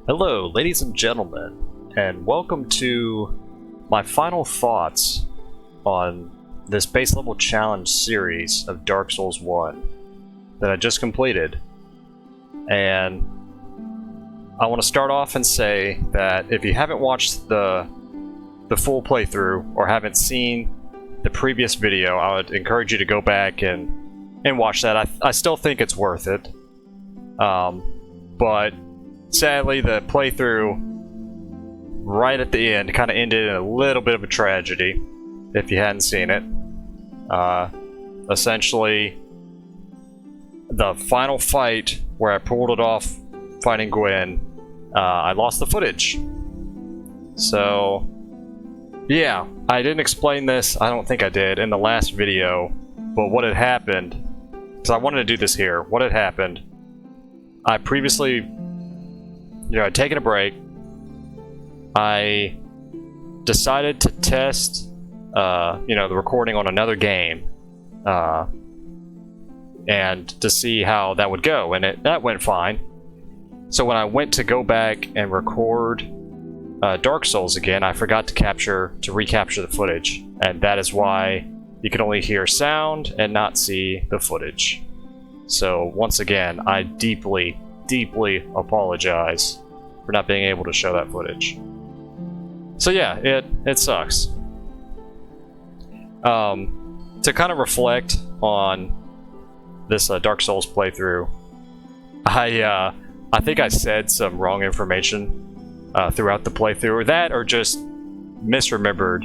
Hello, ladies and gentlemen, and welcome to my final thoughts on this base level challenge series of Dark Souls 1 that I just completed. And I want to start off and say that if you haven't watched the full playthrough or haven't seen the previous video, I would encourage you to go back and watch that. I still think it's worth it. But sadly, the playthrough right at the end kind of ended in a little bit of a tragedy, if you hadn't seen it. Essentially, the final fight where I pulled it off fighting Gwen, I lost the footage. So, yeah, I didn't explain this, I don't think I did, in the last video, but what had happened, because I wanted to do this here, what had happened, I previously, I'd taken a break. I decided to test, the recording on another game, and to see how that would go, and that went fine. So when I went to go back and record Dark Souls again, I forgot to recapture the footage, and that is why you can only hear sound and not see the footage. So once again, I deeply apologize for not being able to show that footage. So yeah, it sucks. To kind of reflect on this Dark Souls playthrough, I think I said some wrong information throughout the playthrough, or just misremembered,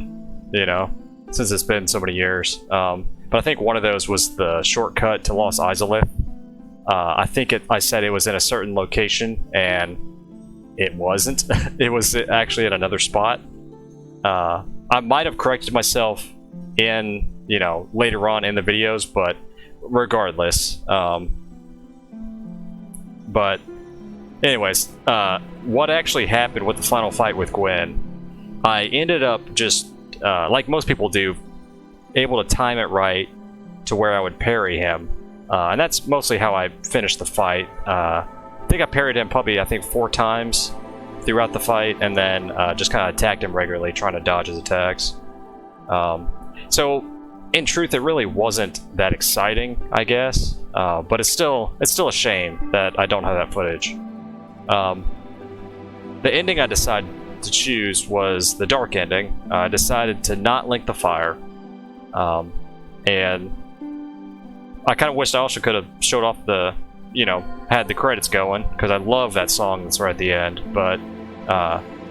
since it's been so many years. But I think one of those was the shortcut to Lost Izalith. I think I said it was in a certain location, and it wasn't. It was actually at another spot. I might have corrected myself in, later on in the videos, but regardless. But anyways, what actually happened with the final fight with Gwen, I ended up just, like most people do, able to time it right to where I would parry him. And that's mostly how I finished the fight. I think I parried him probably, 4 times throughout the fight, and then just kind of attacked him regularly, trying to dodge his attacks. So, in truth, it really wasn't that exciting, I guess. But it's still a shame that I don't have that footage. The ending I decided to choose was the dark ending. I decided to not link the fire. And I kind of wished I also could have showed off the, had the credits going, because I love that song that's right at the end. But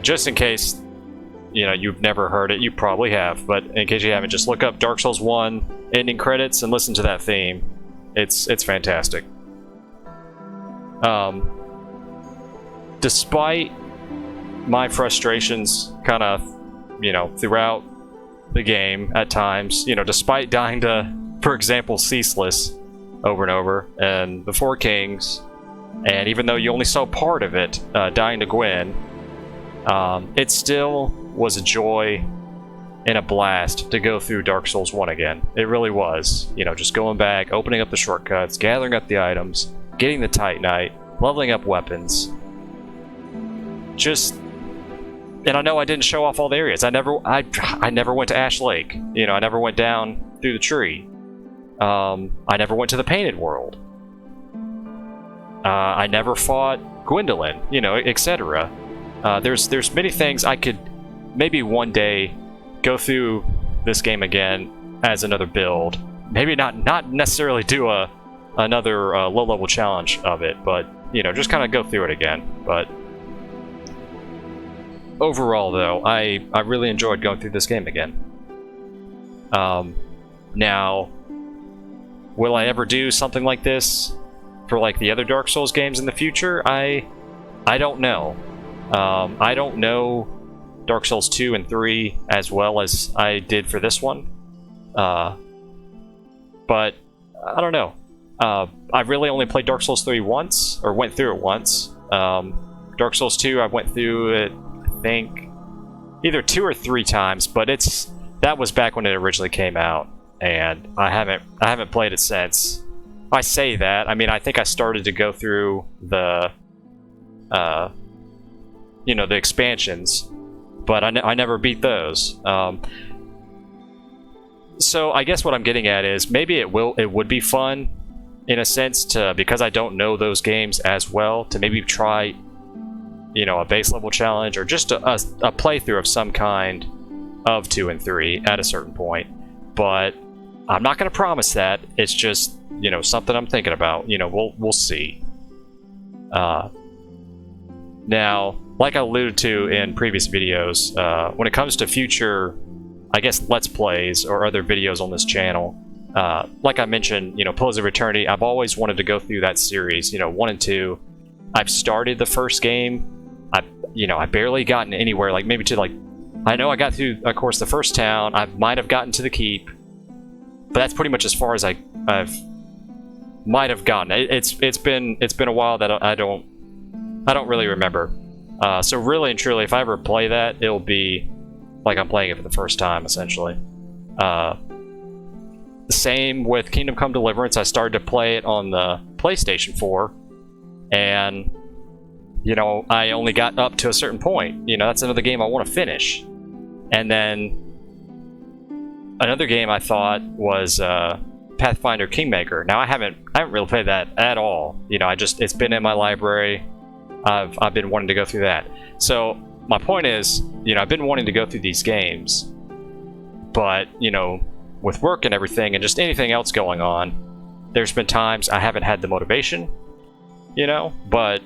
just in case, you've never heard it, you probably have, but in case you haven't, just look up Dark Souls 1 ending credits and listen to that theme. It's fantastic. Despite my frustrations kind of, throughout the game at times, despite dying to, for example, Ceaseless over and over, and the Four Kings, and even though you only saw part of it, dying to Gwen, it still was a joy and a blast to go through Dark Souls 1 again. It really was. Just going back, opening up the shortcuts, gathering up the items, getting the Titanite, leveling up weapons. And I know I didn't show off all the areas. I never went to Ash Lake. I never went down through the tree. I never went to the Painted World. I never fought Gwendolyn, etc. There's many things I could maybe one day go through this game again as another build. Maybe not necessarily do another low-level challenge of it, but just kind of go through it again. But overall, though, I really enjoyed going through this game again. Now, will I ever do something like this for like the other Dark Souls games in the future? I don't know. I don't know Dark Souls 2 and 3 as well as I did for this one. But I don't know. I've really only played Dark Souls 3 once, or went through it once. Dark Souls 2, I went through it, I think, either 2 or 3 times, but that was back when it originally came out, and I haven't played it since. I say that, I mean, I think I started to go through the you know, the expansions, but I never beat those. So I guess what I'm getting at is maybe it would be fun in a sense to, because I don't know those games as well, to maybe try, you know, a base level challenge or just a playthrough of some kind of 2 and 3 at a certain point. But I'm not going to promise that. It's just, you know, something I'm thinking about. You know, we'll see. Now, like I alluded to in previous videos, when it comes to future, I guess, Let's Plays or other videos on this channel, like I mentioned, you know, Pillars of Eternity, I've always wanted to go through that series, you know, 1 and 2. I've started the first game. I barely gotten anywhere, like maybe to like, I know I got through, of course, the first town. I might have gotten to the keep, but that's pretty much as far as I've might have gotten. It's been a while that I don't really remember. So really and truly, if I ever play that, it'll be like I'm playing it for the first time, essentially. Same with Kingdom Come Deliverance. I started to play it on the PlayStation 4, and you know, I only got up to a certain point. You know, that's another game I want to finish. And then another game I thought was Pathfinder Kingmaker. Now I haven't really played that at all. You know, it's been in my library. I've been wanting to go through that. So my point is, you know, I've been wanting to go through these games, but you know, with work and everything and just anything else going on, there's been times I haven't had the motivation, you know. But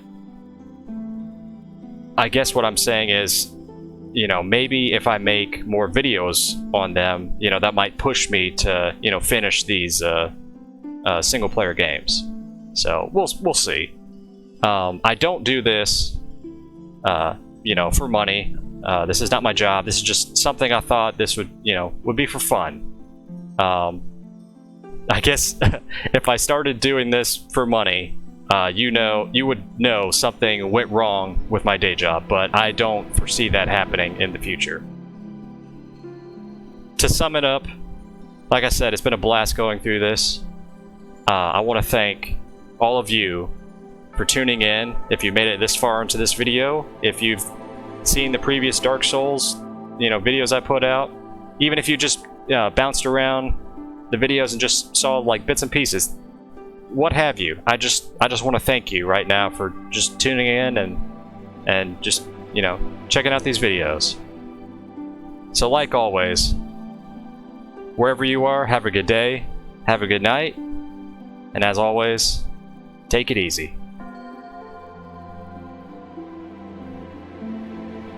I guess what I'm saying is, you know, maybe if I make more videos on them, you know, that might push me to, you know, finish these single player games. So we'll see. I don't do this, you know, for money. This is not my job. This is just something I thought this would be for fun. I guess if I started doing this for money, you would know something went wrong with my day job, but I don't foresee that happening in the future. To sum it up, like I said, it's been a blast going through this. I want to thank all of you for tuning in. If you made it this far into this video, if you've seen the previous Dark Souls, you know, videos I put out, even if you just bounced around the videos and just saw like bits and pieces, what have you, I just want to thank you right now for just tuning in and just, you know, checking out these videos. So like always, wherever you are, have a good day, have a good night, and as always, take it easy.